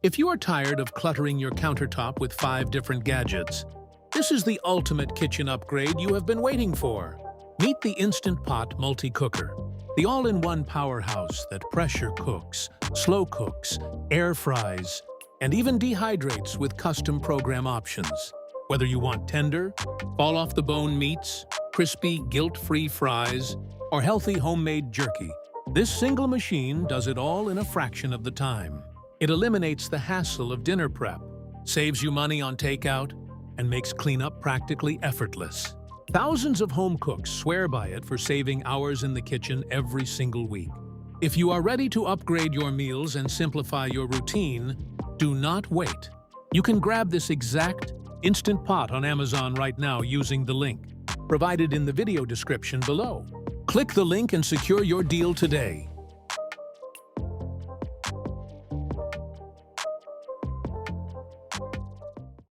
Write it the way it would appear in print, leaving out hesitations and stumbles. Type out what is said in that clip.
If you are tired of cluttering your countertop with 5 different gadgets, this is the ultimate kitchen upgrade you have been waiting for. Meet the Instant Pot Multi-Cooker, the all-in-one powerhouse that pressure cooks, slow cooks, air fries, and even dehydrates with custom program options. Whether you want tender, fall-off-the-bone meats, crispy, guilt-free fries, or healthy homemade jerky, this single machine does it all in a fraction of the time. It eliminates the hassle of dinner prep, saves you money on takeout, and makes cleanup practically effortless. Thousands of home cooks swear by it for saving hours in the kitchen every single week. If you are ready to upgrade your meals and simplify your routine, do not wait. You can grab this exact Instant Pot on Amazon right now using the link provided in the video description below. Click the link and secure your deal today.